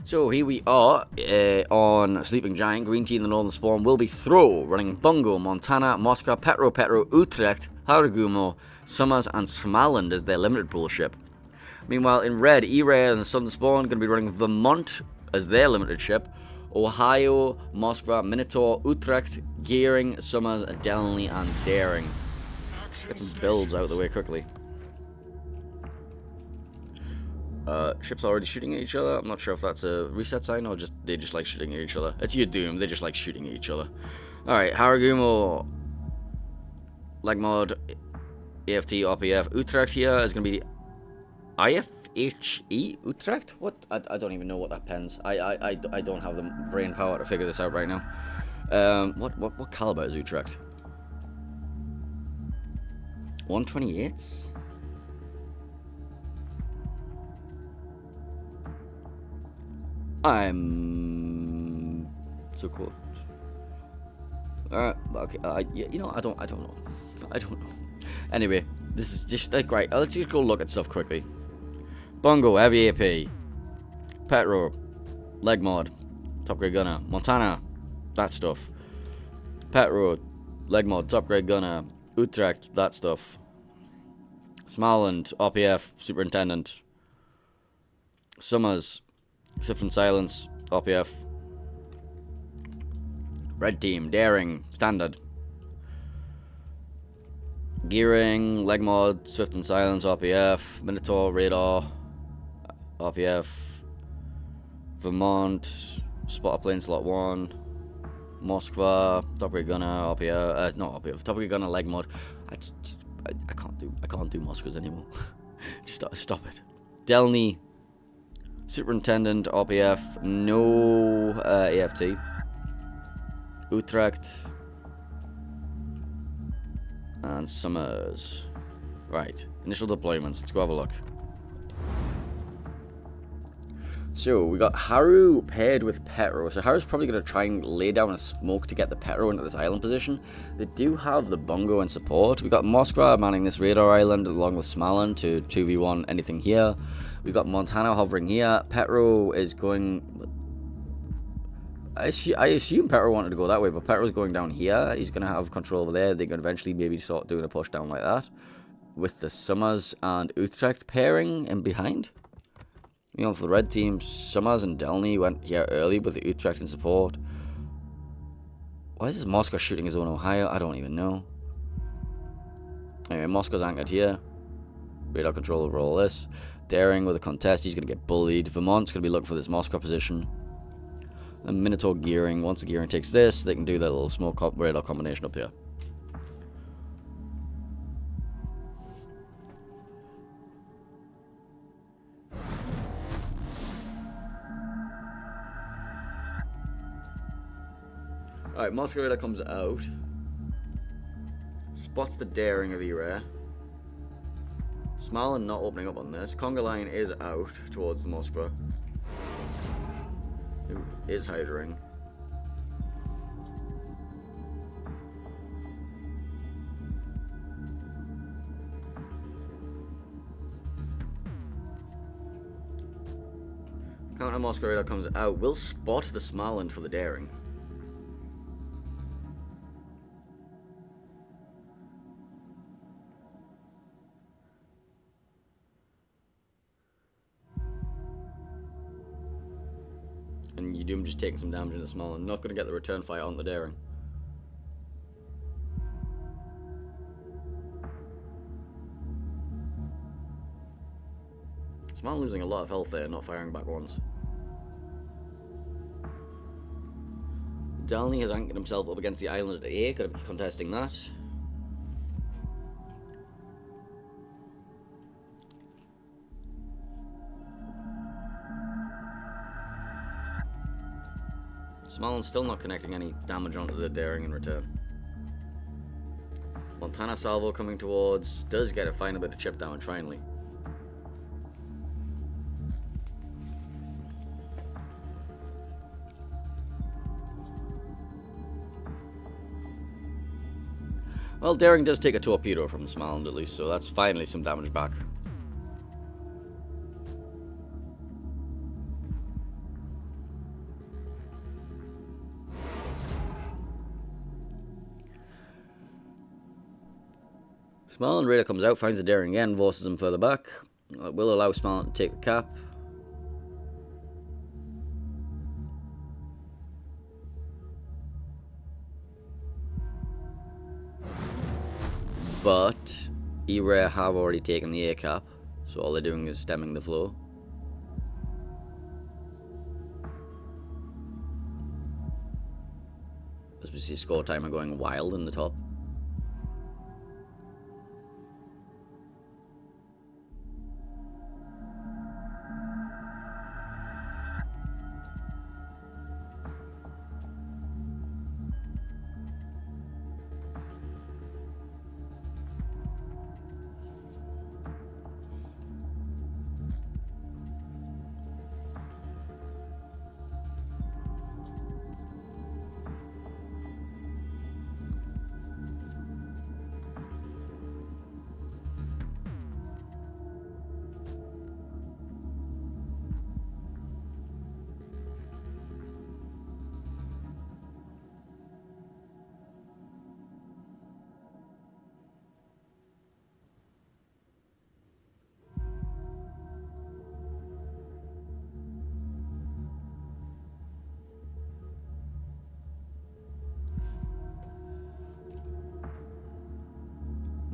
So here we are on Sleeping Giant. Green Tea in the Northern Spawn will be Throw, running Bungo, Montana, Moscow, Petro, Utrecht, Haragumo, Summers, and Smaland as their limited pool ship. Meanwhile, in red, ERARE and the Southern Spawn are going to be running Vermont as their limited ship, Ohio, Moscow, Minotaur, Utrecht, Gearing, Summers, Delny, and Daring. Get some builds out of the way quickly. Ships already shooting at each other. I'm not sure if that's a reset sign or just they just like shooting at each other. It's your doom. They just like shooting at each other. Alright, Haragumo, Legmod, AFT, RPF. Utrecht here is going to be IFHE? Utrecht? What? I don't even know what that pens. I don't have the brain power to figure this out right now. What caliber is Utrecht? 128s? I'm so cool. Okay. Yeah, you know, I don't know. Anyway, this is just like right. Let's just go look at stuff quickly. Bungo, heavy AP, Petro, Legmod, top grade gunner, Montana, that stuff. Petro, Legmod, top grade gunner, Utrecht, that stuff. Smaland, RPF, superintendent. Summers, Sift and Silence, RPF. Red Team, Daring, Standard. Gearing, Legmod, Swift and Silence, RPF. Minotaur, Radar, RPF. Vermont, Spotter Plane Slot 1. Moskva, Top Grade Gunner, RPF. Not RPF, Top Grade Gunner, Legmod. I can't do Moskvas anymore. Stop it. Delny, Superintendent, RPF, no AFT. Utrecht. And Summers. Right, initial deployments. Let's go have a look. So, we got Haru paired with Petro. So, Haru's probably going to try and lay down a smoke to get the Petro into this island position. They do have the Bungo in support. We got Moskva manning this radar island along with Smaland to 2v1 anything here. We've got Montana hovering here. Petro is going... I assume Petro wanted to go that way, but Petro's going down here. He's going to have control over there. They're going to eventually maybe start doing a push down like that. With the Summers and Utrecht pairing in behind. You know, for the red team, Summers and Delny went here early with the Utrecht in support. Why is this Moscow shooting his own Ohio? I don't even know. Anyway, Moscow's anchored here. Radar control over all this. Daring with a contest, he's going to get bullied. Vermont's going to be looking for this Moscow position. And Minotaur gearing, once the gearing takes this, they can do their little smoke radar combination up here. Alright, Moscow radar comes out. Spots the Daring of ERARE. Smaland not opening up on this. Conga line is out towards the Moscow. Who is hydering. Counter Moscow radar comes out. Will spot the Smaland for the Daring. And you do him just taking some damage in the small and not going to get the return fire on the Daring. Small losing a lot of health there, not firing back once. Delny has anchored himself up against the island at A, going to be contesting that. Smaland's still not connecting any damage onto the Daring in return. Montana salvo coming towards, does get a final bit of chip damage finally. Well, Daring does take a torpedo from Smaland at least, so that's finally some damage back. Smarland Raider comes out, finds the daring again, forces him further back. Will allow Smarland to take the cap. But ERARE have already taken the A cap, so all they're doing is stemming the flow. As we see score timer going wild in the top.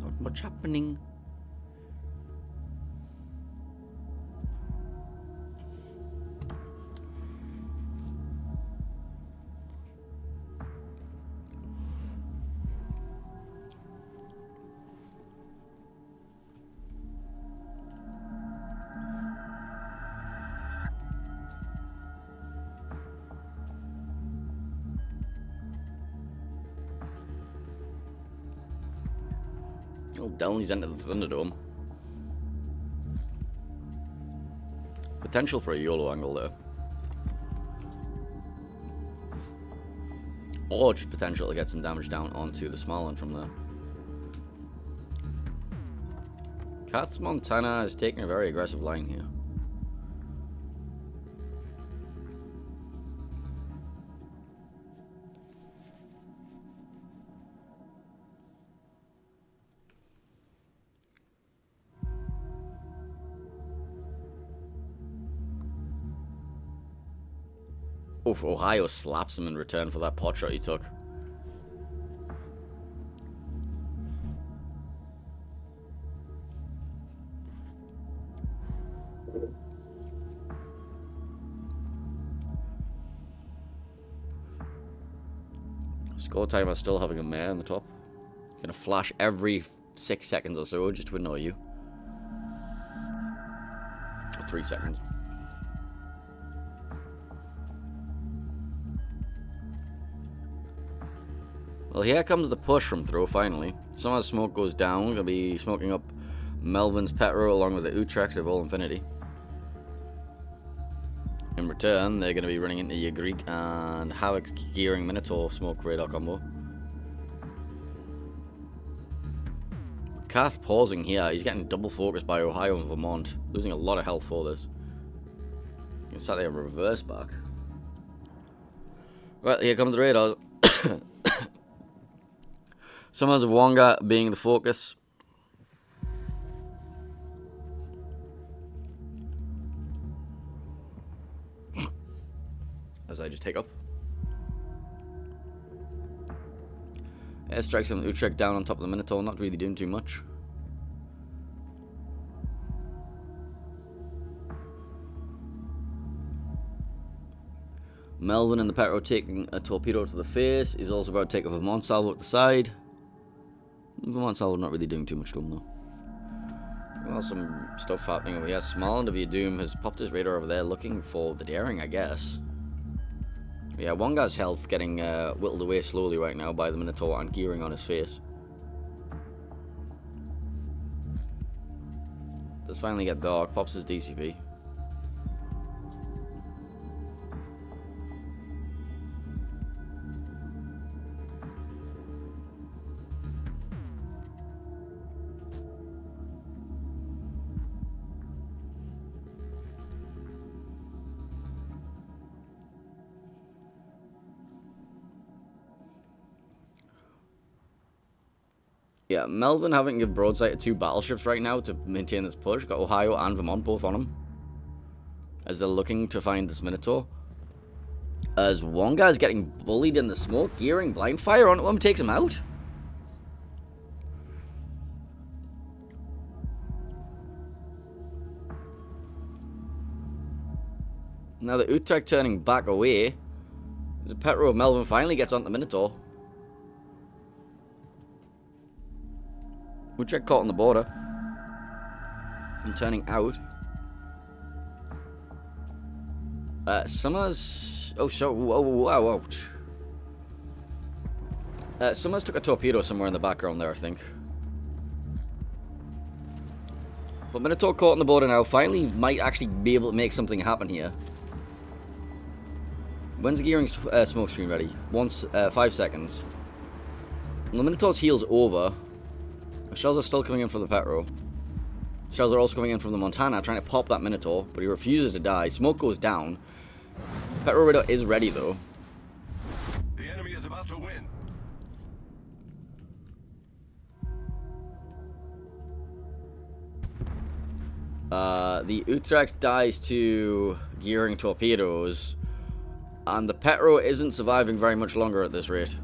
Not much happening. Oh, Downey's entered the Thunderdome. Potential for a YOLO angle there. Or just potential to get some damage down onto the Smarland from there. KotS Montana is taking a very aggressive line here. Oof, Ohio slaps him in return for that pot shot he took. Score timer still having a mare in the top. Gonna flash every 6 seconds or so just to annoy you. 3 seconds. Well, here comes the push from throw finally. Some of the smoke goes down. Gonna be smoking up Melvin's Petro along with the Utrecht of All Infinity. In return, they're gonna be running into your Greek and Havoc gearing Minotaur smoke radar combo. KotS pausing here. He's getting double focused by Ohio and Vermont, losing a lot of health for this. You can start there and reverse back. Right, here comes the radars. Summons of Wonga being the focus. As I just take up. Airstrikes on Utrecht down on top of the Minotaur, not really doing too much. Melvin and the Petro taking a torpedo to the face. He's also about to take a Vermont salvo at the side. Vermont salvo not really doing too much to him though. Well, some stuff happening over here. Smarland of your Doom has popped his radar over there looking for the daring, I guess. Yeah, one guy's health getting whittled away slowly right now by the Minotaur and gearing on his face. Does finally get dark, pops his DCP. Yeah, Melvin having to give broadside to 2 battleships right now to maintain this push. Got Ohio and Vermont both on him, as they're looking to find this Minotaur. As one guy's getting bullied in the smoke, gearing blind fire onto him, takes him out. Now the Utrecht turning back away. The Petro of Melvin finally gets onto the Minotaur. Utrecht caught on the border and turning out. Summers. Oh, so. Whoa. Summers took a torpedo somewhere in the background there, I think. But Minotaur caught on the border now. Finally, might actually be able to make something happen here. When's the gearing smoke screen ready? 5 seconds. And the Minotaur's heel's over. The shells are still coming in from the Petro. Shells are also coming in from the Montana, trying to pop that Minotaur, but he refuses to die. Smoke goes down. Petro radar is ready, though. The enemy is about to win. The Utrecht dies to gearing torpedoes, and the Petro isn't surviving very much longer at this rate.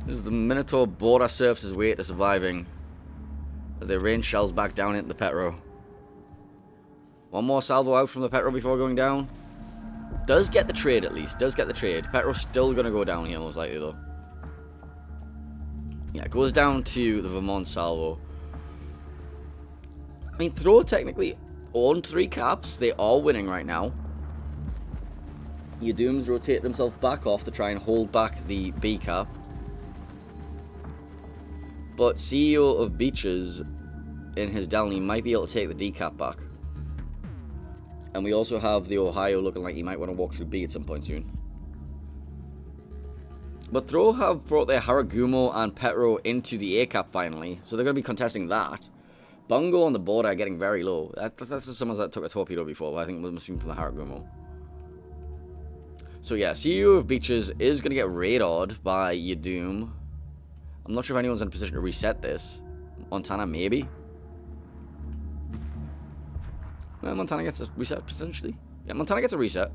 This is the Minotaur border surfs his way to surviving as they rain shells back down into the Petro. One more salvo out from the Petro before going down. Does get the trade at least. Does get the trade. Petro's still going to go down here most likely though. Yeah, it goes down to the Vermont salvo. I mean, Throw technically owned 3 caps. They are winning right now. Your Dooms rotate themselves back off to try and hold back the B cap. But CEO of Beaches in his Delny might be able to take the D cap back. And we also have the Ohio looking like he might want to walk through B at some point soon. But Throw have brought their Haragumo and Petro into the A cap finally, so they're going to be contesting that. Bungo on the border are getting very low. That's just someone that took a torpedo before, but I think it must be from the Haragumo. So yeah, CEO of Beaches is going to get radared by Yadum. I'm not sure if anyone's in a position to reset this. Montana, maybe? Montana gets a reset, potentially. Yeah, Montana gets a reset.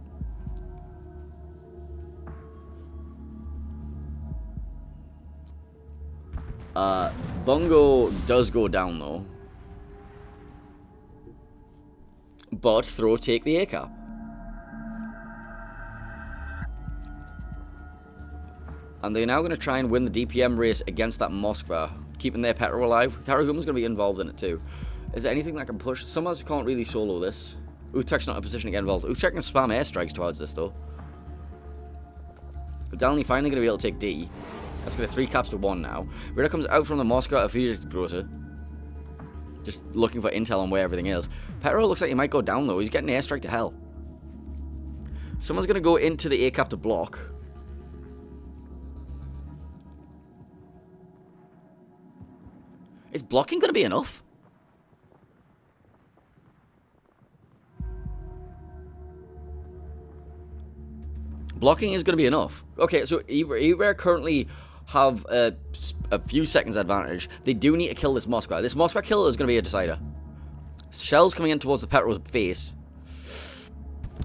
Bungo does go down, though. But Throw take the A cap. And they're now going to try and win the DPM race against that Moskva, keeping their Petro alive. Karaguma's going to be involved in it too. Is there anything that can push? Summers can't really solo this. Utrecht's not in a position to get involved. Utrecht can spam airstrikes towards this though. But Dalney finally going to be able to take D. That's going to 3 caps to 1 now. Radar comes out from the Moskva Friedrichsgrosse. Just looking for intel on where everything is. Petro looks like he might go down though. He's getting an airstrike to hell. Someone's going to go into the A cap to block. Is blocking going to be enough? Blocking is going to be enough. Okay, so ERARE currently have a few seconds advantage. They do need to kill this Moskva. This Moskva kill is going to be a decider. Shells coming in towards the Petro's face.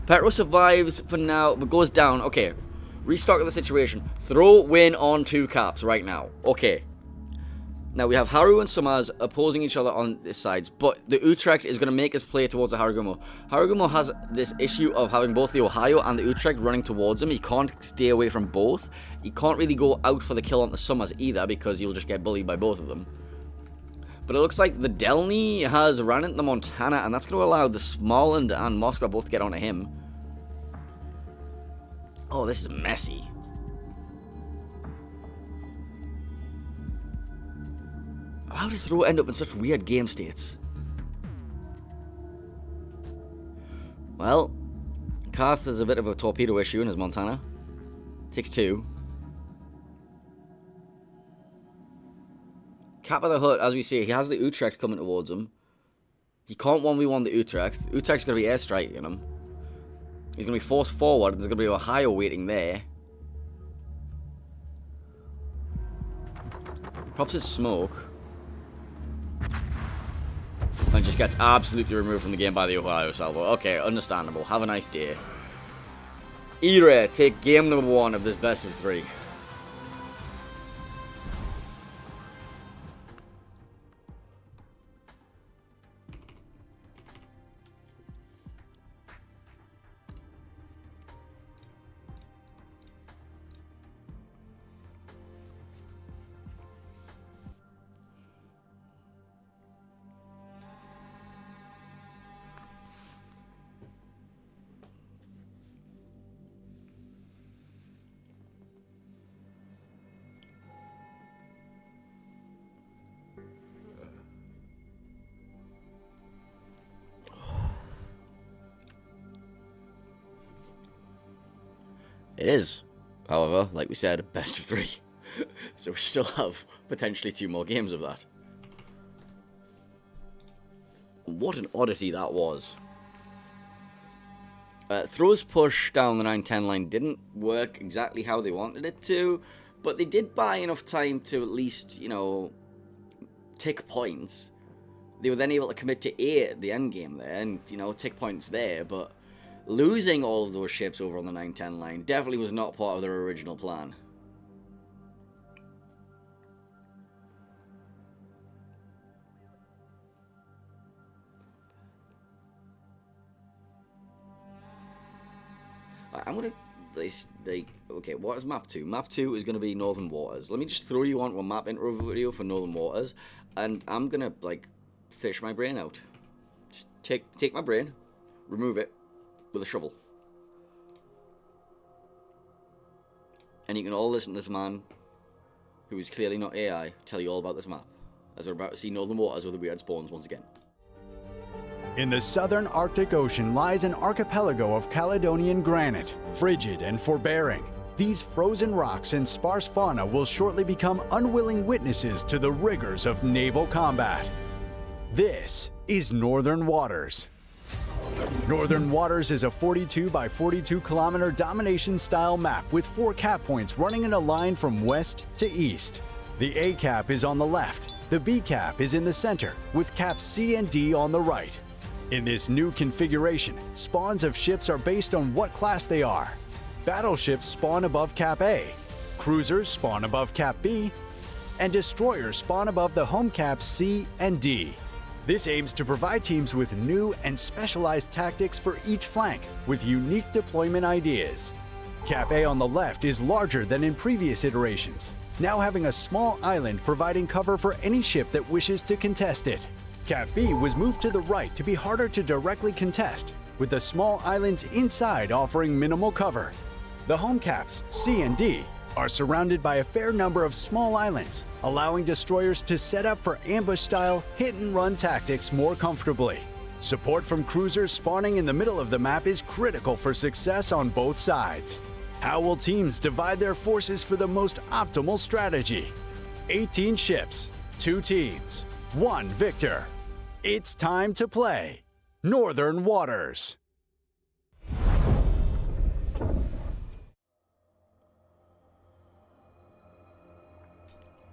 Petro survives for now, but goes down. Okay, restock of the situation. Throw win on 2 caps right now. Okay. Now we have Haru and Summers opposing each other on this sides, but the Utrecht is going to make his play towards the Haragumo. Haragumo has this issue of having both the Ohio and the Utrecht running towards him. He can't stay away from both. He can't really go out for the kill on the Summers either because he'll just get bullied by both of them. But it looks like the Delny has ran into the Montana, and that's going to allow the Smoland and Moskva both to get onto him. Oh, this is messy. How did Throw end up in such weird game states? Well, Karth has a bit of a torpedo issue in his Montana. Takes 2. Cap of the Hut, as we see, he has the Utrecht coming towards him. He can't 1v1 the Utrecht. Utrecht's going to be airstriking him. He's going to be forced forward. There's going to be a higher weighting there. Pops his smoke. And just gets absolutely removed from the game by the Ohio salvo. Okay, understandable. Have a nice day. ERARE take game number 1 of this best of 3. It is, however, like we said, best of 3. So we still have potentially 2 more games of that. What an oddity that was. Throws push down the 9-10 line didn't work exactly how they wanted it to, but they did buy enough time to at least, you know, take points. They were then able to commit to A at the end game there and, you know, take points there, but losing all of those ships over on the 9-10 line definitely was not part of their original plan. I'm going to, okay, what is map 2? Map 2 is going to be Northern Waters. Let me just throw you onto a map intro video for Northern Waters, and I'm going to, like, fish my brain out. Just take my brain, remove it with a shovel. And you can all listen to this man, who is clearly not AI, tell you all about this map, as we're about to see Northern Waters with the weird spawns once again. In the southern Arctic Ocean lies an archipelago of Caledonian granite, frigid and forbearing. These frozen rocks and sparse fauna will shortly become unwilling witnesses to the rigors of naval combat. This is Northern Waters. Northern Waters is a 42 by 42 kilometer domination-style map with 4 cap points running in a line from west to east. The A cap is on the left, the B cap is in the center, with caps C and D on the right. In this new configuration, spawns of ships are based on what class they are. Battleships spawn above Cap A, cruisers spawn above Cap B, and destroyers spawn above the home caps C and D. This aims to provide teams with new and specialized tactics for each flank, with unique deployment ideas. Cap A on the left is larger than in previous iterations, now having a small island providing cover for any ship that wishes to contest it. Cap B was moved to the right to be harder to directly contest, with the small islands inside offering minimal cover. The home caps, C and D, are surrounded by a fair number of small islands, allowing destroyers to set up for ambush-style hit-and-run tactics more comfortably. Support from cruisers spawning in the middle of the map is critical for success on both sides. How will teams divide their forces for the most optimal strategy? 18 ships, 2 teams, 1 victor. It's time to play Northern Waters.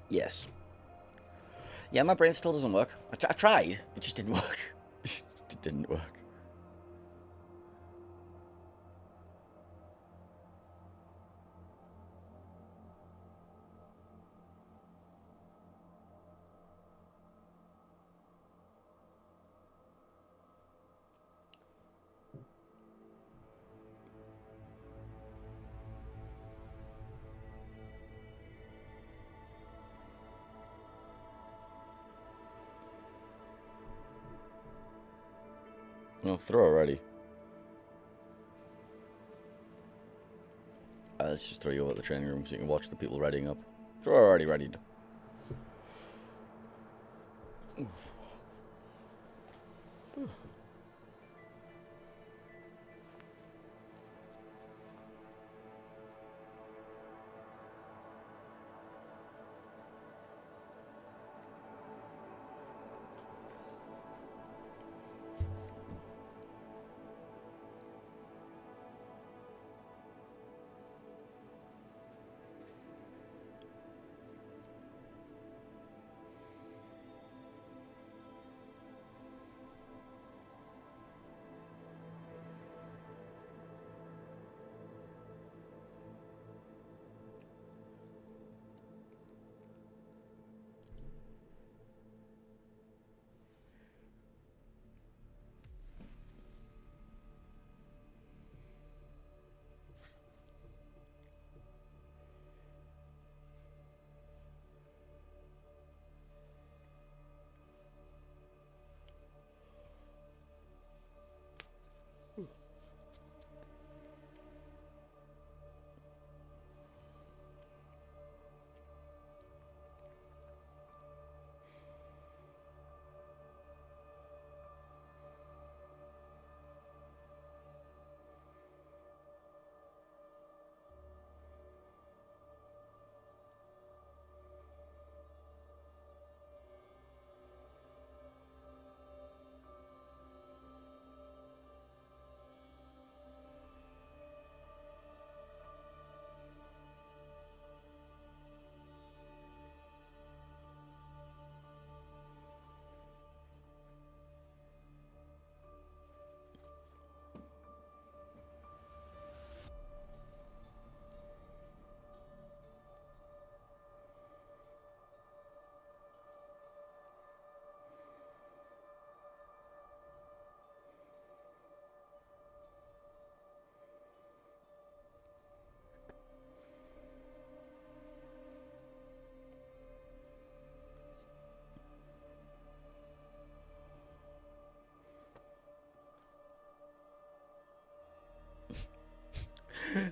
Yes. Yeah, my brain still doesn't work. I tried. It just didn't work. It didn't work. No, throw already. Let's just throw you over at the training room so you can watch the people readying up. Throw already readied.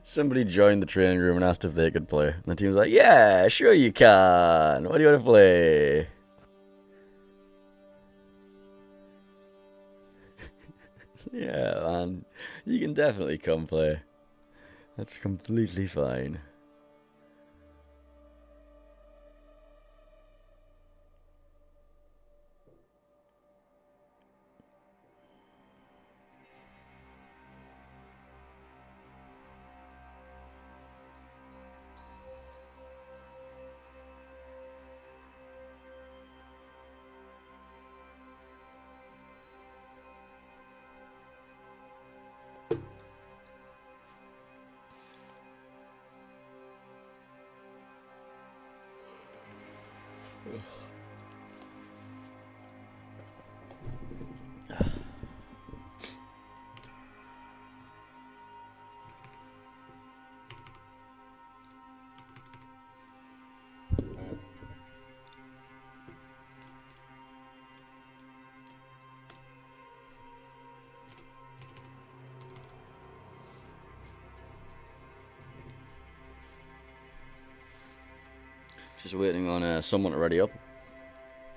Somebody joined the training room and asked if they could play. And the team's like, yeah, sure you can. What do you want to play? Yeah, man. You can definitely come play. That's completely fine. Just waiting on someone to ready up.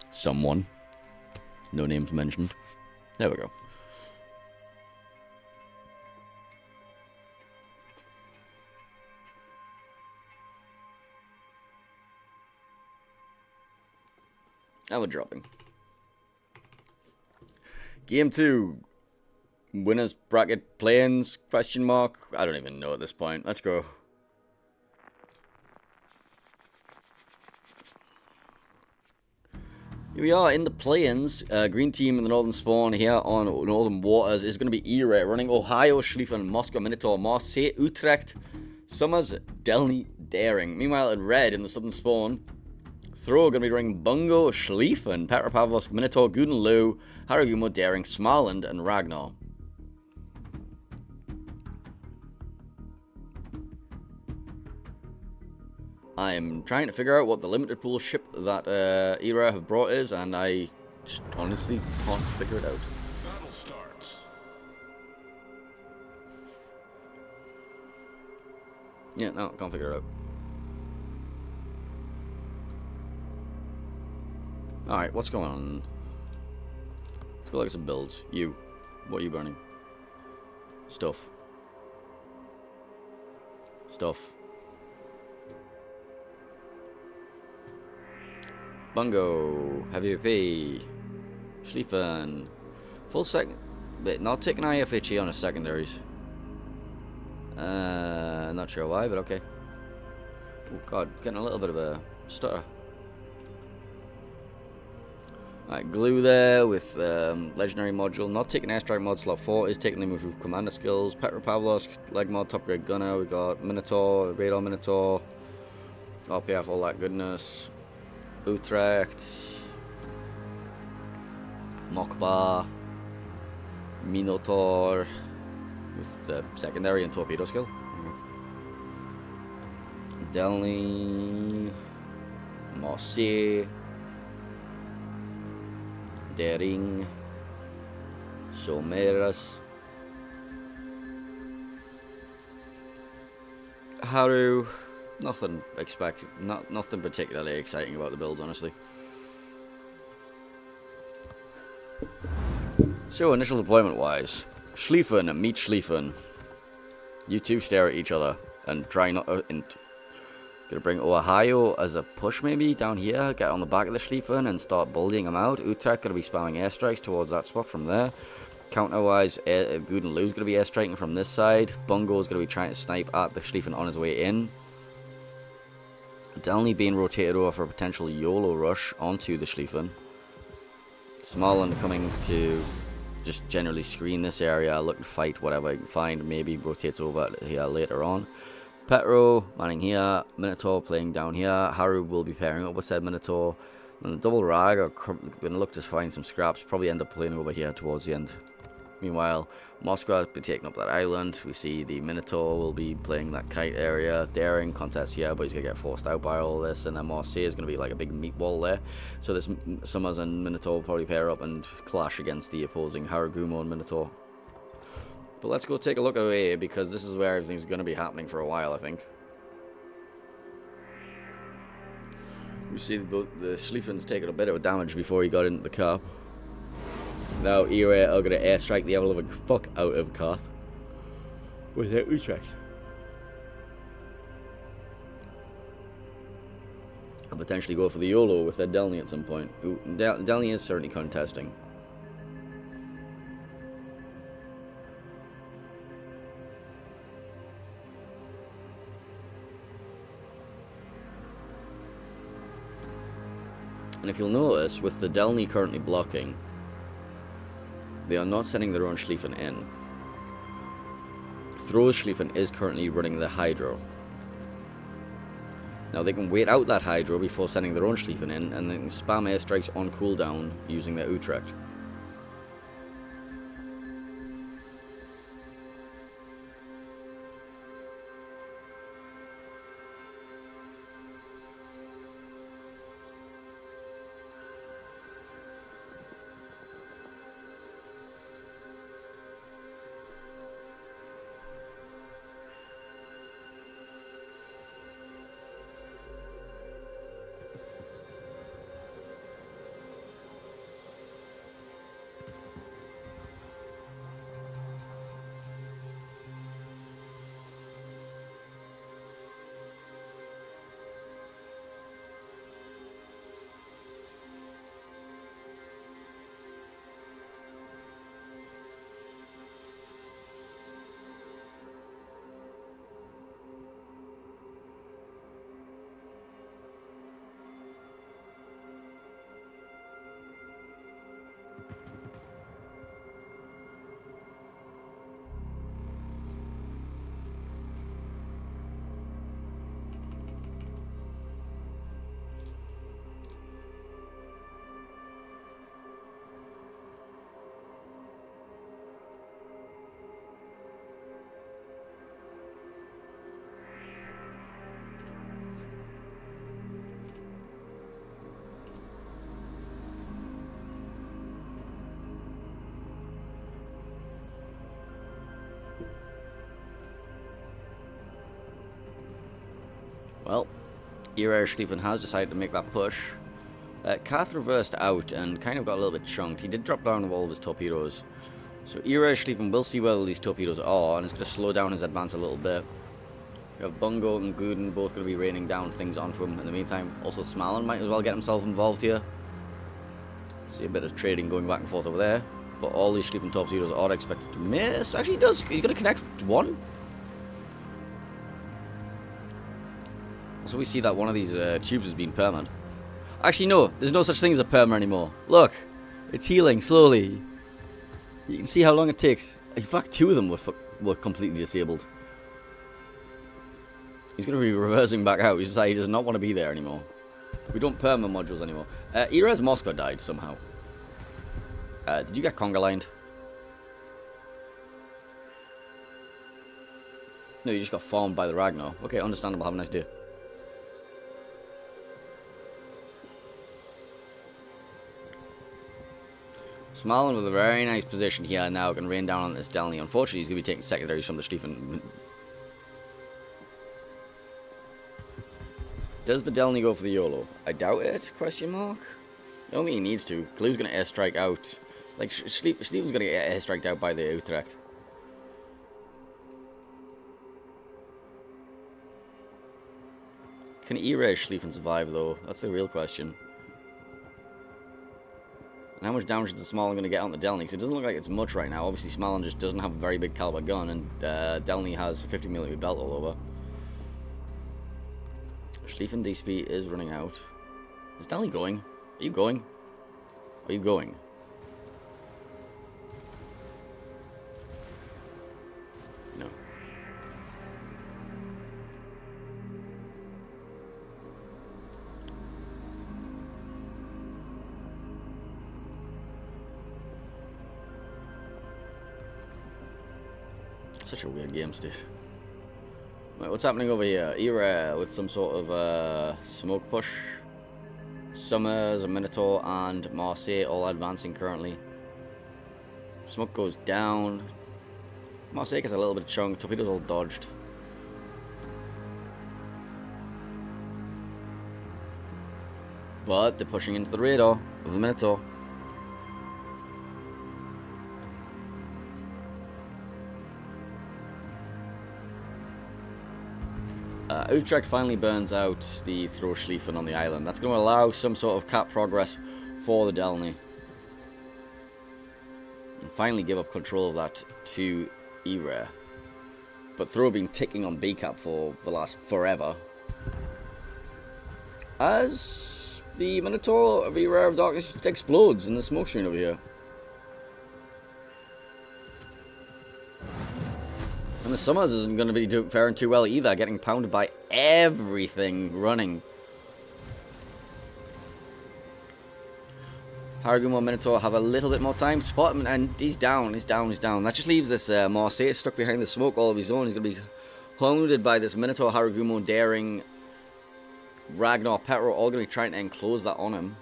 Someone. No names mentioned. There we go. And we're dropping. Game 2. Winners bracket play-ins? Question mark? I don't even know at this point. Let's go. Here we are in the play-ins. Green team in the northern spawn here on northern waters is going to be ERARE running Ohio, Schlieffen, Moscow, Minotaur, Marseille, Utrecht, Summers, Delny, Daring. Meanwhile, in red in the southern spawn, Throw going to be running Bungo, Schlieffen, Petropavlovsk, Minotaur, Gudenlu, Haragumo, Daring, Smarland, and Ragnar. I'm trying to figure out what the limited pool ship that ERARE have brought is, and I just honestly can't figure it out. Battle starts. Yeah, no, can't figure it out. Alright, what's going on? Let's go look at some builds. You. What are you burning? Stuff. Stuff. Bungo, Heavy AP, Schlieffen, full second, but not taking IFHE on his secondaries. Not sure why, but okay. Oh god, getting a little bit of a stutter. Alright, glue there with legendary module, not taking airstrike mod, slot 4 is taking them with commander skills. Petropavlovsk, leg mod, top grade gunner, we got Minotaur, radar Minotaur, RPF, all that goodness. Utrecht, Mokba, Minotaur with the secondary and torpedo skill. Delny, Marseille, Daring, Someras, Haru. Nothing nothing particularly exciting about the builds, honestly. So, initial deployment wise, Schlieffen meet Schlieffen. You two stare at each other and try not to gonna bring Ohio as a push maybe down here, get on the back of the Schlieffen and start bullying them out. Utrecht gonna be spamming airstrikes towards that spot from there. Counter-wise, Gudenlu's gonna be airstriking from this side. Bungo's gonna be trying to snipe at the Schlieffen on his way in. Delny being rotated over for a potential YOLO rush onto the Schlieffen. Smarland coming to just generally screen this area, look to fight whatever he can find, maybe rotates over here later on. Petro manning here, Minotaur playing down here. Haru will be pairing up with said Minotaur. And the double Rag are going to look to find some scraps, probably end up playing over here towards the end. Meanwhile, Moscow will be taking up that island. We see the Minotaur will be playing that kite area. Daring contest here, but he's going to get forced out by all this. And then Marseille is going to be like a big meatball there. So this Summers and Minotaur will probably pair up and clash against the opposing Haragumo and Minotaur. But let's go take a look at A, because this is where everything's going to be happening for a while, I think. You see the Schlieffen's taking a bit of damage before he got into the car. Now ERARE are going to airstrike the ever-loving fuck out of KotS with their Utrecht. And potentially go for the YOLO with their Delny at some point. Ooh, Delny is certainly contesting. And if you'll notice, with the Delny currently blocking, they are not sending their own Schlieffen in. Thro's Schlieffen is currently running the Hydro. Now they can wait out that Hydro before sending their own Schlieffen in, and then spam airstrikes on cooldown using their Utrecht. Well, ERARE Schlieffen has decided to make that push. KotS reversed out and kind of got a little bit chunked. He did drop down with all of his torpedoes. So ERARE Schlieffen will see where these torpedoes are, and it's going to slow down his advance a little bit. We have Bungo and Guden both going to be raining down things onto him in the meantime. Also, Smalin might as well get himself involved here. See a bit of trading going back and forth over there. But all these Schlieffen torpedoes are expected to miss. Actually, he does. He's going to connect one. So we see that one of these tubes has been permanent. Actually, no. There's no such thing as a perma anymore. Look. It's healing slowly. You can see how long it takes. In fact, two of them were completely disabled. He's going to be reversing back out. He's decided he does not want to be there anymore. We don't perma modules anymore. ERA's Moscow died somehow. Did you get conga lined? No, you just got farmed by the Ragnar. Okay, understandable. Have a nice day. Smalin with a very nice position here now can rain down on this Delny. Unfortunately, he's going to be taking secondaries from the Schlieffen. Does the Delny go for the YOLO? I doubt it, question mark. I don't think he needs to. Glue's going to airstrike out. Like, Schlieffen's going to get airstriked out by the Utrecht. Can ERARE Schlieffen survive, though? That's the real question. And how much damage is the Smalin going to get on the Delny? Because it doesn't look like it's much right now. Obviously, Smalin just doesn't have a very big caliber gun, and Delny has a 50mm belt all over. Schlieffen DSP is running out. Is Delny going? Are you going? Are you going? No. Such a weird game state. Right, what's happening over here? ERARE with some sort of smoke push. Summers, a Minotaur, and Marseille all advancing currently. Smoke goes down. Marseille gets a little bit of chunk. Torpedoes all dodged. But they're pushing into the radar of the Minotaur. Utrecht finally burns out the throw Schlieffen on the island. That's going to allow some sort of cap progress for the Delny. And finally give up control of that to ERARE. But throw been ticking on B cap for the last forever. As the Minotaur of ERARE of Darkness explodes in the smoke screen over here. And the Summers isn't going to be faring too well either, getting pounded by everything running. Haragumo and Minotaur have a little bit more time. Spot him, and he's down, he's down, he's down. That just leaves this Marseille stuck behind the smoke all of his own. He's going to be hounded by this Minotaur, Haragumo, Daring, Ragnar, Petro, all going to be trying to enclose that on him.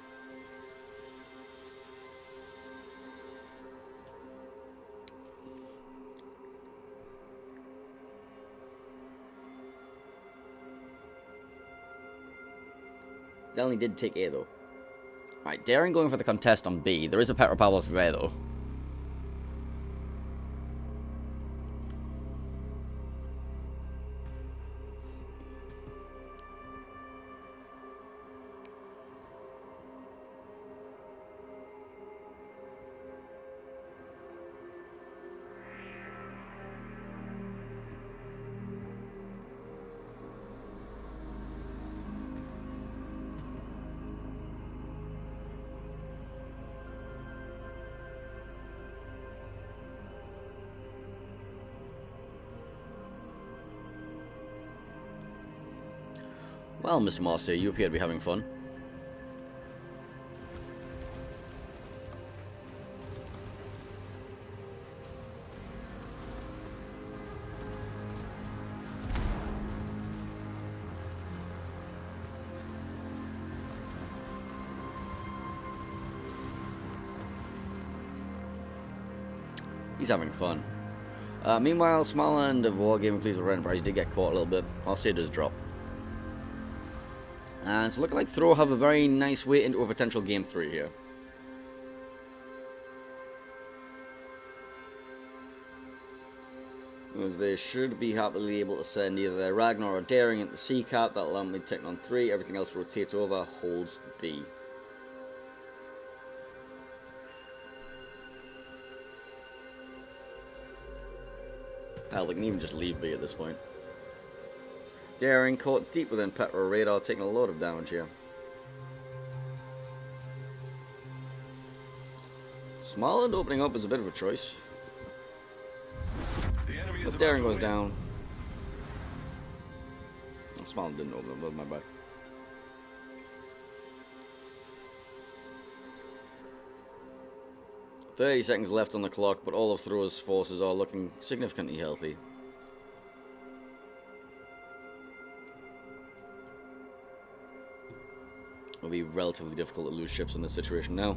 Delny did take A though. Right, Daring going for the contest on B. There is a Petropavlos there though. Well, Mr. Marseille, you appear to be having fun. He's having fun. Meanwhile, Smaland of Wargaming Police with Red Enterprise did get caught a little bit. Marseille does drop. And it's looking like Throw have a very nice way into a potential Game 3 here. Because they should be happily able to send either their Ragnar or Daring into C cap. That'll allow me to take on 3. Everything else rotates over, holds B. Hell, they can even just leave B at this point. Daring caught deep within Petro radar, taking a lot of damage here. Smaland opening up is a bit of a choice. But Daring goes down. Oh, Smaland didn't open up, that was my bad. "30 seconds left on the clock, but all of Throw's forces are looking significantly healthy. It'll be relatively difficult to lose ships in this situation now.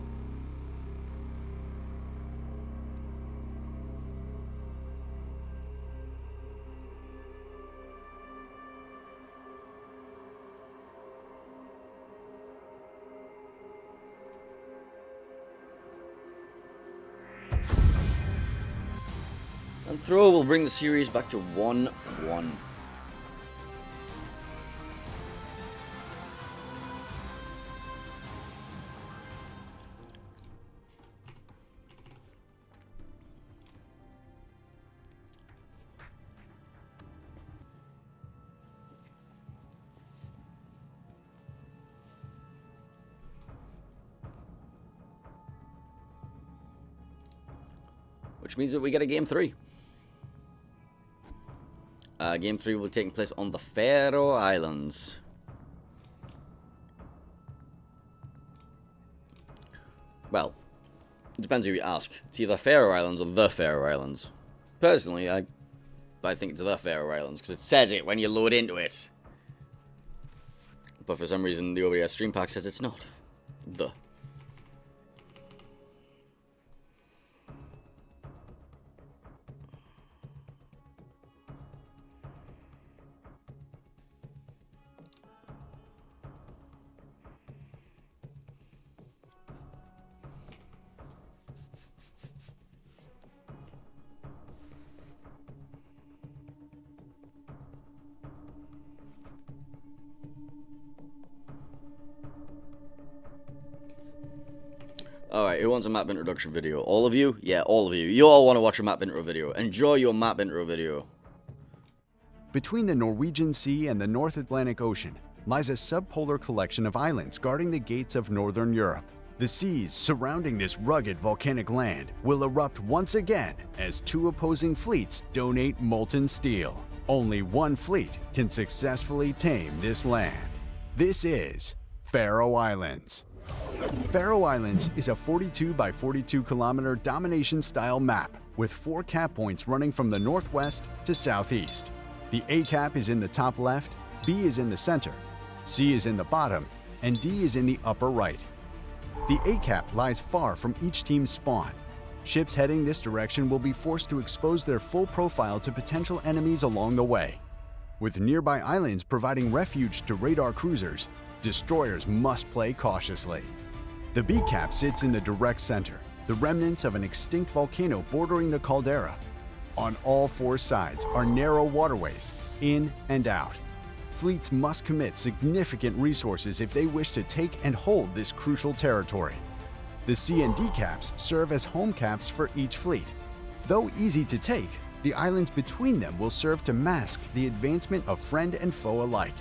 And Throw will bring the series back to 1-1. Which means that we get a Game 3. Game 3 will be taking place on the Faroe Islands. Well, it depends who you ask. It's either Faroe Islands or the Faroe Islands. Personally, I think it's the Faroe Islands, because it says it when you load into it. But for some reason, the OBS stream pack says it's not. The. Alright, who wants a map introduction video? All of you? Yeah, all of you. You all want to watch a map intro video. Enjoy your map intro video. Between the Norwegian Sea and the North Atlantic Ocean lies a subpolar collection of islands guarding the gates of Northern Europe. The seas surrounding this rugged volcanic land will erupt once again as two opposing fleets donate molten steel. Only one fleet can successfully tame this land. This is Faroe Islands. Faroe Islands is a 42 by 42 kilometer domination-style map with 4 cap points running from the northwest to southeast. The A cap is in the top left, B is in the center, C is in the bottom, and D is in the upper right. The A cap lies far from each team's spawn. Ships heading this direction will be forced to expose their full profile to potential enemies along the way. With nearby islands providing refuge to radar cruisers, destroyers must play cautiously. The B cap sits in the direct center, the remnants of an extinct volcano bordering the caldera. On all 4 sides are narrow waterways, in and out. Fleets must commit significant resources if they wish to take and hold this crucial territory. The C and D caps serve as home caps for each fleet. Though easy to take, the islands between them will serve to mask the advancement of friend and foe alike.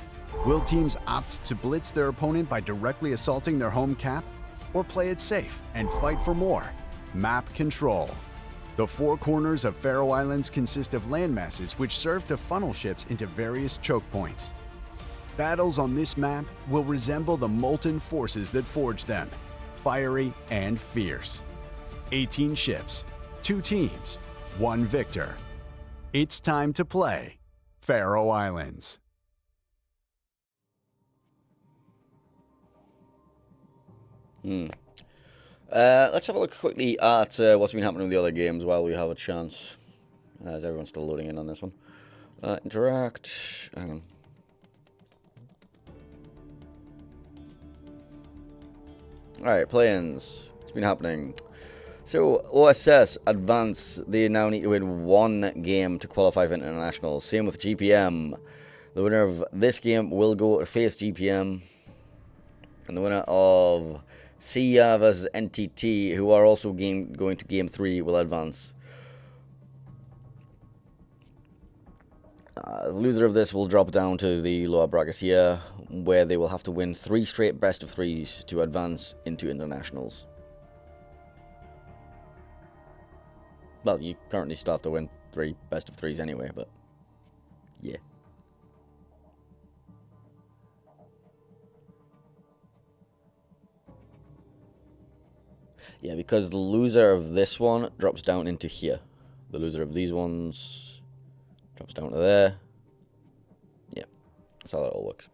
Will teams opt to blitz their opponent by directly assaulting their home cap, or play it safe and fight for more? Map control. The 4 corners of Faroe Islands consist of landmasses which serve to funnel ships into various choke points. Battles on this map will resemble the molten forces that forged them, fiery and fierce. 18 ships, 2 teams, 1 victor. It's time to play Faroe Islands. Let's have a look quickly at what's been happening with the other games while we have a chance. As everyone's still loading in on this one. Interact. Hang on. Alright, play-ins. What's been happening? So, OSS advance. They now need to win 1 game to qualify for internationals. Same with GPM. The winner of this game will go to face GPM. And the winner of CIA versus NTT, who are also going to Game 3, will advance. The loser of this will drop down to the lower bracket here, where they will have to win 3 straight best of 3s to advance into internationals. Well, you currently still have to win 3 best of 3s anyway, but yeah. Yeah, because the loser of this one drops down into here. The loser of these ones drops down to there. Yeah, that's how that all works.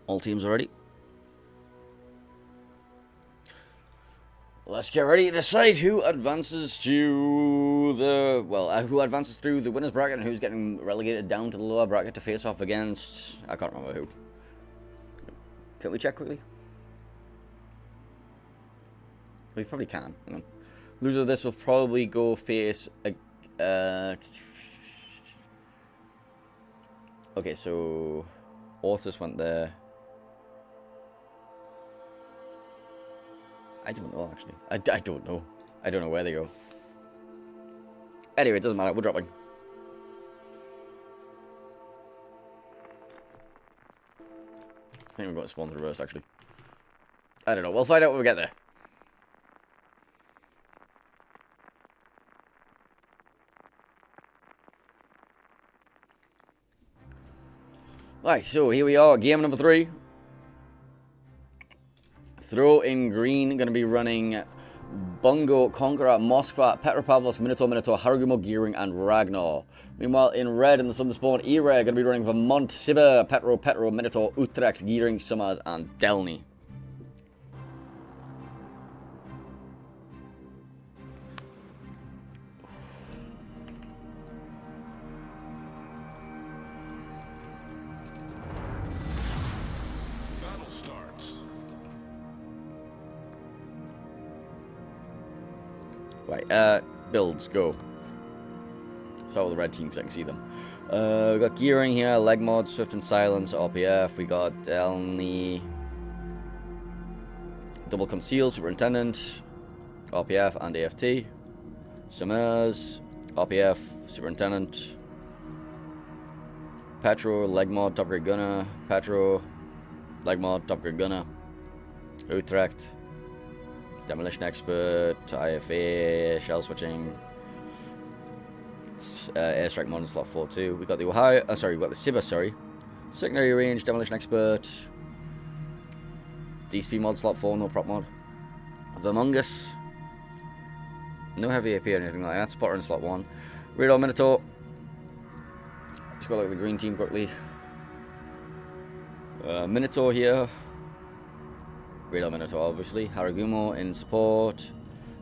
All teams are ready. Let's get ready to decide who advances to the, who advances through the winners bracket and who's getting relegated down to the lower bracket to face off against, I can't remember who. Can we check quickly? We probably can. Hang on. Loser of this will probably go face okay, so Ortis went there. I don't know, actually. I don't know. I don't know where they go. Anyway, it doesn't matter. We're dropping. I think we're going to spawn reversed, actually. I don't know. We'll find out when we get there. Right, so here we are. Game number 3. Throw in green, going to be running Bungo, Conqueror, Moskva, Petropavlos, Minotaur, Harugumo, Gearing, and Ragnar. Meanwhile, in red in the Southern Spawn, ERARE going to be running Vermont, Sibir, Petro, Minotaur, Utrecht, Gearing, Summers, and Delny. Battle starts. Right, builds, go. Start with the red team so I can see them. We got Gearing here, Leg Mod, Swift and Silence, RPF. We got Delny, Double Conceal, Superintendent, RPF, and AFT. Summers, RPF, Superintendent. Petro, Leg Mod, Top Grade Gunner. Petro, Leg Mod, Top Grade Gunner. Utrecht, Demolition Expert, IFA, Shell Switching, Airstrike Mod in slot 4-2. We got the Ohio, we got the Sibir, Secondary Range, Demolition Expert, DSP Mod slot 4, no prop mod. Vermungus, no heavy AP or anything like that. Spotter in slot 1. Radar Minotaur. Just got like the green team quickly. Minotaur here. Radar Minotaur, obviously. Harugumo in support.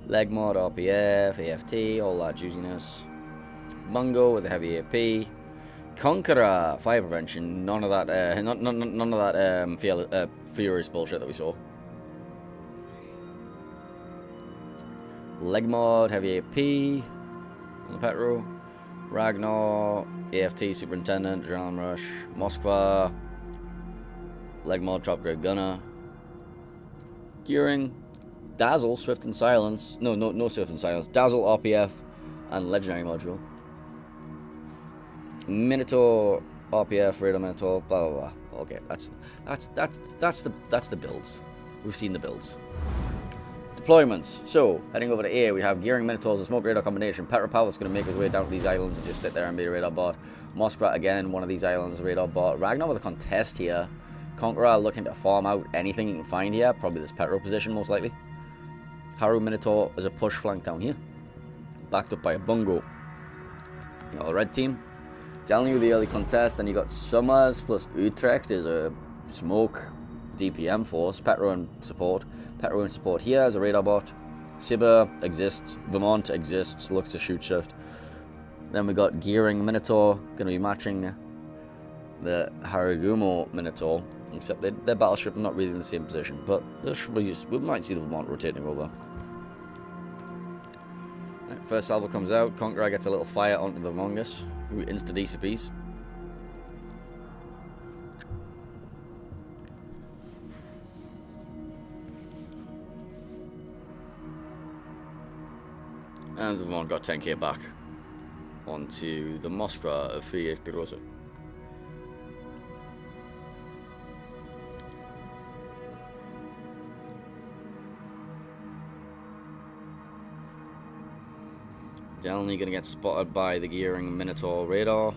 Leg Mod, RPF, AFT, all that juiciness. Mungo with a heavy AP. Conqueror, fire prevention. None of that. None of that furious bullshit that we saw. Leg Mod, heavy AP. On the Petro. Ragnar, AFT, Superintendent, Adrenaline Rush. Moskva. Leg Mod, Top Grade Gunner. Gearing, Dazzle, Swift and Silence. No Swift and Silence. Dazzle, RPF, and Legendary Module. Minotaur, RPF, Radar Minotaur, blah blah blah. Okay, that's the builds. We've seen the builds. Deployments. So heading over to A, we have Gearing Minotaurs, a smoke radar combination. Petropavlos going to make his way down to these islands and just sit there and be a radar bot. Moskva again, one of these islands, radar bot. Ragnar with a contest here. Conqueror looking to farm out anything you can find here. Probably this Petro position, most likely. Haru Minotaur as a push flank down here. Backed up by a Bungo. You got the red team. Telling you the early contest. Then you got Summers plus Utrecht as a smoke DPM force. Petro in support. Petro in support here as a radar bot. Sibir exists. Vermont exists. Looks to shoot shift. Then we got Gearing Minotaur. Going to be matching the Harugumo Minotaur. Except their battleship are not really in the same position, but we might see the Vermont rotating over. Right, first salvo comes out. Conqueror gets a little fire onto the Vermungus, who insta DCPs. And the Vermont got 10k back onto the Moskva of 38 Pirosa. Delny gonna get spotted by the Gearing Minotaur radar.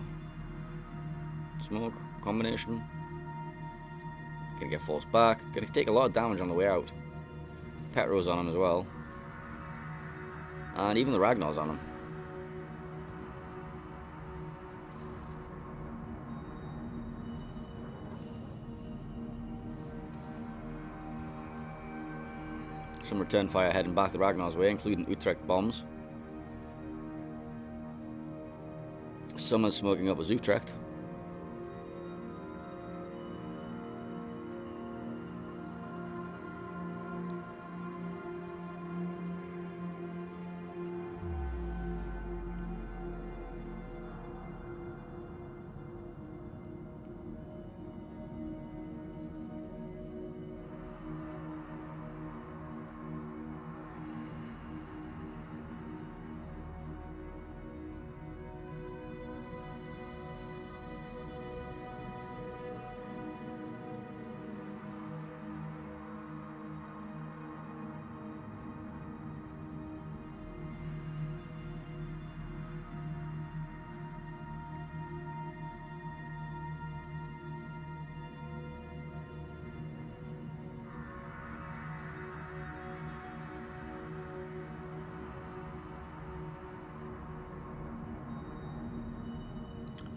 Smoke combination. Gonna get forced back. Gonna take a lot of damage on the way out. Petro's on him as well. And even the Ragnar's on him. Some return fire heading back the Ragnar's way, including Utrecht bombs. Summer's smoking up as Utrecht.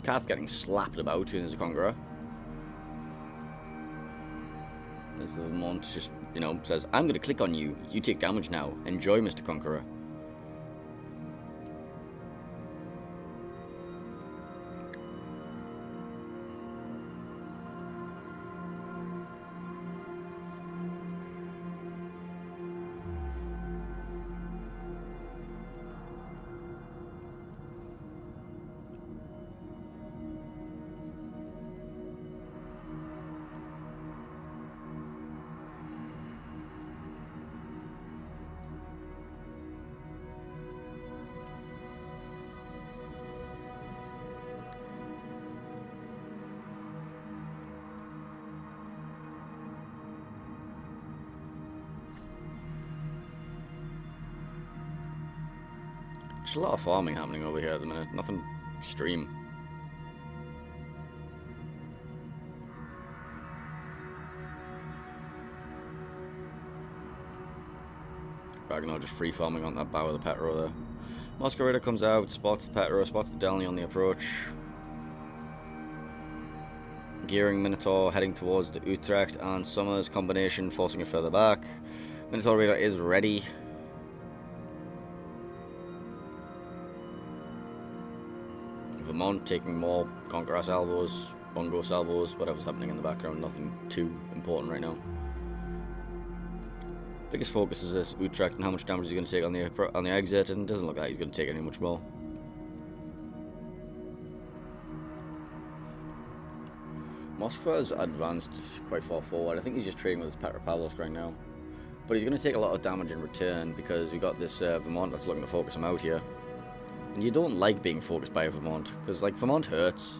Kath getting slapped about as a conqueror. As the Vermont just, you know, says, I'm going to click on you. You take damage now. Enjoy, Mr. Conqueror. There's a lot of farming happening over here at the minute. Nothing extreme. Ragnar just free farming on that bow of the Petro there. Masquerader comes out, spots the Petro, spots the Delny on the approach. Gearing Minotaur heading towards the Utrecht and Summers combination, forcing it further back. Minotaur Raider is ready. Vermont taking more Conqueror salvos, Bongo salvos, whatever's happening in the background, nothing too important right now. Biggest focus is this Utrecht and how much damage he's going to take on the exit, and it doesn't look like he's going to take any much more. Moskva's advanced quite far forward. I think he's just trading with his Petropavlovsk right now. But he's going to take a lot of damage in return because we got this Vermont that's looking to focus him out here. And you don't like being focused by a Vermont, because, like, Vermont hurts.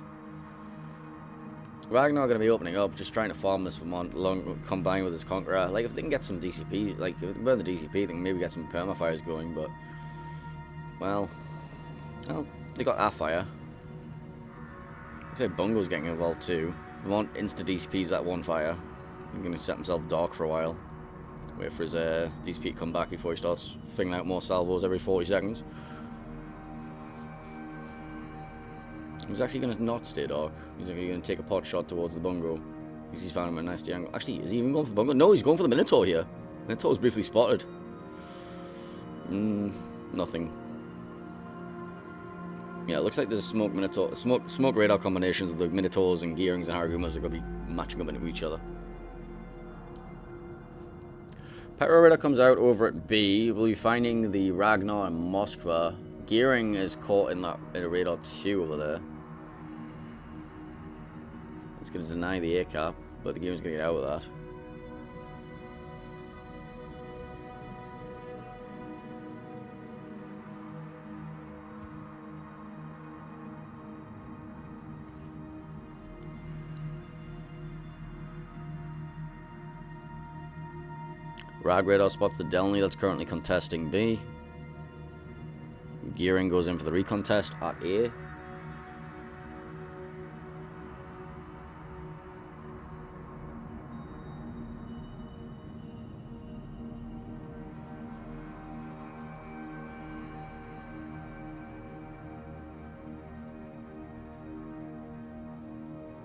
Ragnar going to be opening up, just trying to farm this Vermont, combined with his Conqueror. Like, if they can get some DCP, like, if they can burn the DCP, they can maybe get some permafires going, but... Well, they got our fire. I'd say Bungo's getting involved, too. Vermont insta-DCPs that one fire. He's going to set himself dark for a while. Wait for his DCP to come back before he starts flinging out more salvos every 40 seconds. He's actually going to not stay dark. He's actually going to take a pot shot towards the Bungo. Because he's found him a nasty angle. Actually, is he even going for the Bungo? No, he's going for the Minotaur here. Minotaur's briefly spotted. Nothing. Yeah, it looks like there's smoke radar combinations of the Minotaurs and Gearings and Haragumas are going to be matching up into each other. Petro radar comes out over at B. We'll be finding the Ragnar and Moskva. Gearing is caught in a radar 2 over there. It's going to deny the A cap, but the Gearing's going to get out of that. Rag radar spots the Delny that's currently contesting B. Gearing goes in for the recontest at A.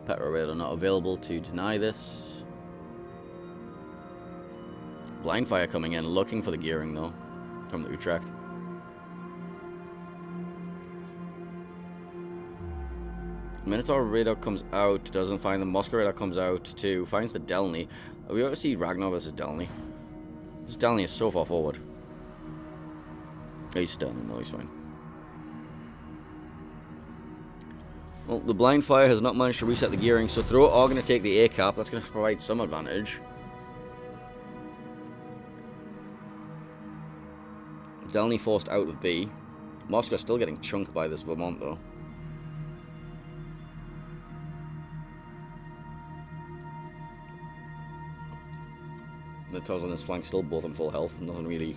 Petro radar not available to deny this. Blind fire coming in, looking for the gearing though, from the Utrecht. Minotaur radar comes out, doesn't find the Moscow radar comes out too, finds the Delny. Are we ever see Ragnar versus Delny? This Delny is so far forward. Oh, he's stunning though, he's fine. Well, the blind fire has not managed to reset the gearing, so Throat are going to take the A cap. That's going to provide some advantage. Delny forced out of B. Moscow still getting chunked by this Vermont though. Minotaurs on this flank still both on full health. Nothing really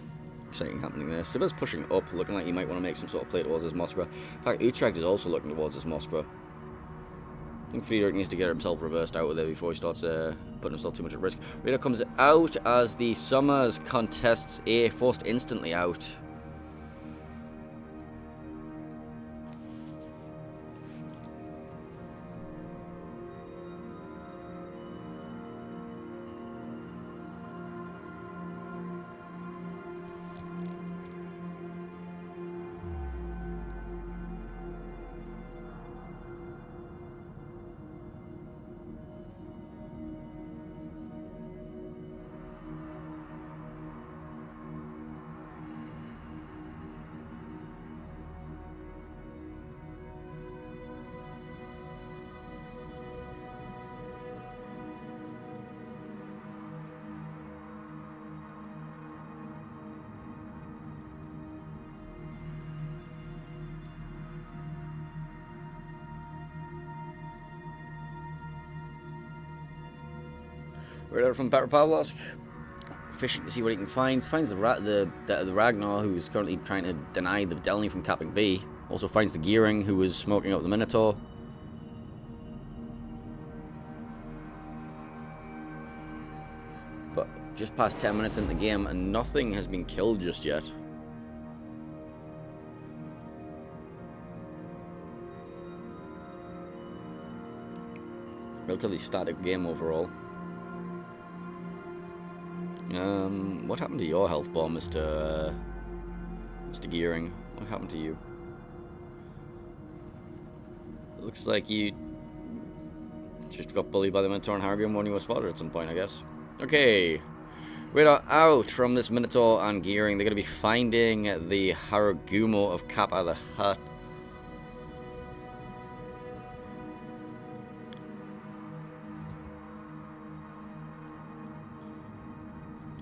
exciting happening there. Siba's pushing up, looking like he might want to make some sort of play towards his Moskva. In fact, Utrecht is also looking towards his Moskva. I think Friedrich needs to get himself reversed out of there before he starts putting himself too much at risk. Radar comes out as the Summers contests A, forced instantly out. Radar from Petropavlovsk, fishing to see what he can find. Finds the Ragnar, who's currently trying to deny the Delny from capping B. Also finds the Gearing, who was smoking up the Minotaur. But just past 10 minutes into the game, and nothing has been killed just yet. Relatively static game overall. What happened to your health bar, Mr. Gearing? What happened to you? It looks like you just got bullied by the Minotaur and Harrigan when you were spotted at some point, I guess. Okay. Radar out from this Minotaur and Gearing. They're going to be finding the Haragumo of Kappa the Hut.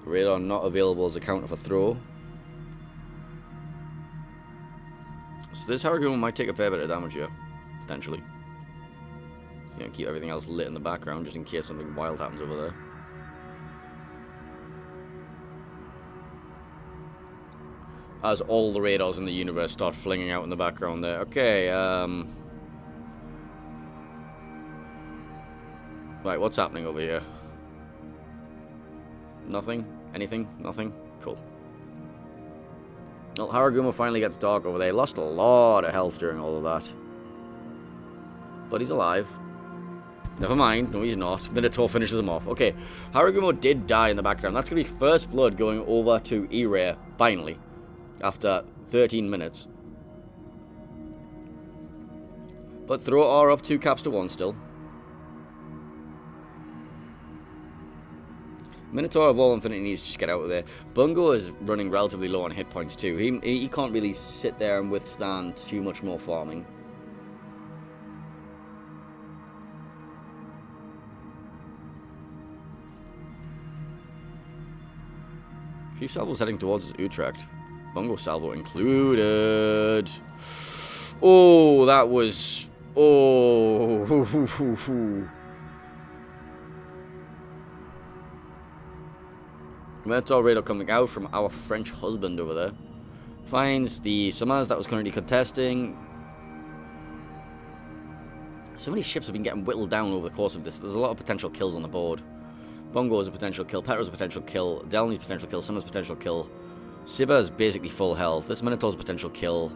Radar not available as a counter for throw. So this Haragumo might take a fair bit of damage here, potentially. So you know, keep everything else lit in the background just in case something wild happens over there. As all the radars in the universe start flinging out in the background there. Okay, right, what's happening over here? Nothing? Anything? Nothing? Cool. Well, Haragumo finally gets dark over there. He lost a lot of health during all of that. But he's alive. Never mind. No, he's not. Minotaur finishes him off. Okay, Haragumo did die in the background. That's going to be first blood going over to ERARE, finally. After 13 minutes. But Throw are up 2 caps to 1 still. Minotaur of all infinity needs to just get out of there. Bungo is running relatively low on hit points too. He can't really sit there and withstand too much more farming. Few salvos heading towards Utrecht. Bungo salvo included. Oh, that was... Oh... Minotaur radar coming out from our French husband over there. Finds the Summers that was currently contesting. So many ships have been getting whittled down over the course of this. There's a lot of potential kills on the board. Bungo is a potential kill. Petro's a potential kill. Delny's a potential kill. Summers' potential kill. Siba is basically full health. This Minotaur's a potential kill.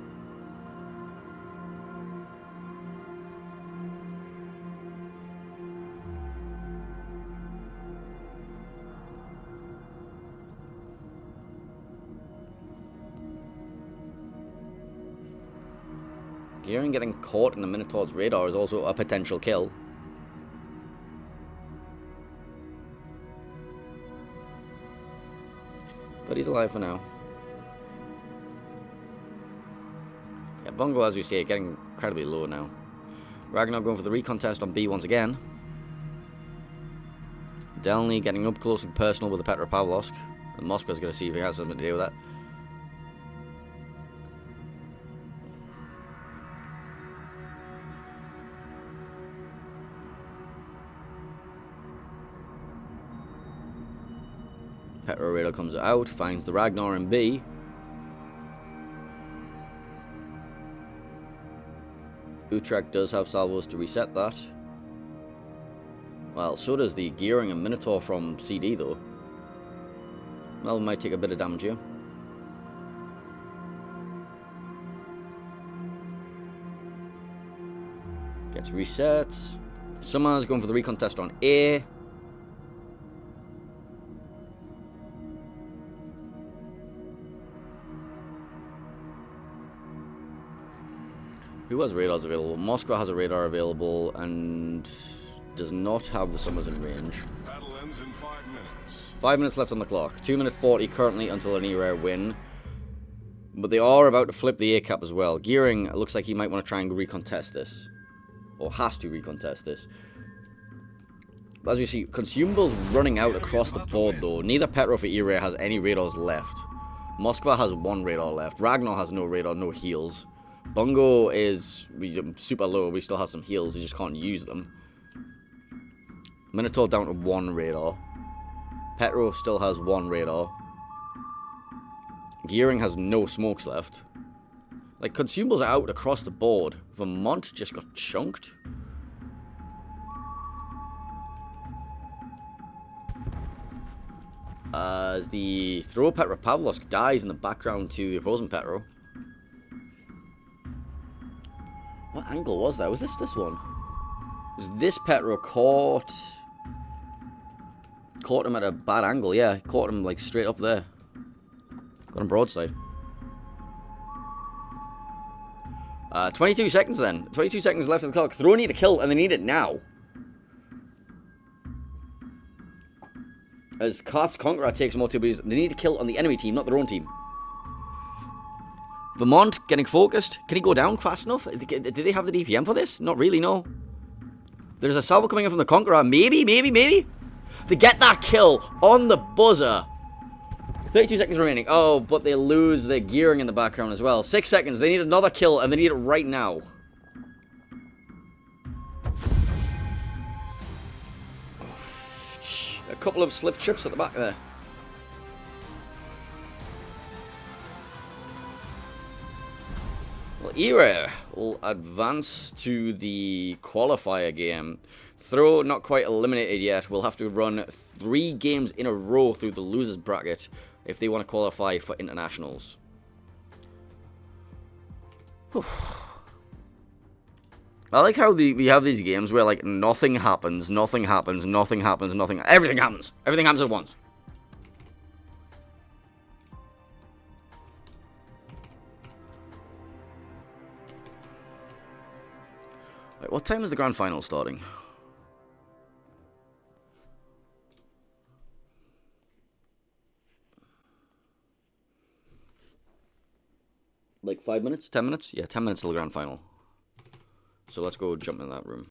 Gearing getting caught in the Minotaur's radar is also a potential kill. But he's alive for now. Yeah, Bungo, as we say, getting incredibly low now. Ragnar going for the recontest on B once again. Delny getting up close and personal with the Petropavlovsk. And Moskva's going to see if he has something to do with that. Petro radar comes out, finds the Ragnar in B. Utrecht does have salvos to reset that. Well, so does the Gearing and Minotaur from CD though. Well, might take a bit of damage here. Gets reset. Summers going for the recontest on A. Who has radars available? Moskva has a radar available and does not have the Summers in range. Battle ends in 5 minutes. 5 minutes left on the clock. 2 minutes 40 currently until an ERARE win. But they are about to flip the A cap as well. Gearing looks like he might want to try and recontest this. Or has to recontest this. But as we see, consumables running out across the board though. Neither Petro for ERARE has any radars left. Moskva has 1 radar left. Ragnar has no radar, no heals. Bungo is super low, but he still has some heals, he just can't use them. Minotaur down to 1 radar. Petro still has 1 radar. Gearing has no smokes left. Like, consumables are out across the board. Vermont just got chunked. As the throw Petropavlovsk dies in the background to the opposing Petro. What angle was that? Was this one? Was this Petro caught him at a bad angle? Yeah, caught him like straight up there. Got him broadside. 22 seconds then. 22 seconds left of the clock. Throw need a kill and they need it now. As KotS Conqueror takes more TBs, they need to kill on the enemy team, not their own team. Vermont getting focused. Can he go down fast enough? Do they have the DPM for this? Not really, no. There's a salvo coming in from the Conqueror. Maybe. They get that kill on the buzzer. 32 seconds remaining. Oh, but they lose their Gearing in the background as well. 6 seconds. They need another kill, and they need it right now. A couple of slip trips at the back there. Well, ERARE will advance to the qualifier game. Throw not quite eliminated yet. We'll have to run 3 games in a row through the losers bracket if they want to qualify for internationals. Whew. I like how we have these games where like nothing happens, everything happens at once. Wait, what time is the grand final starting? Like 5 minutes? 10 minutes? Yeah, 10 minutes till the grand final. So let's go jump in that room.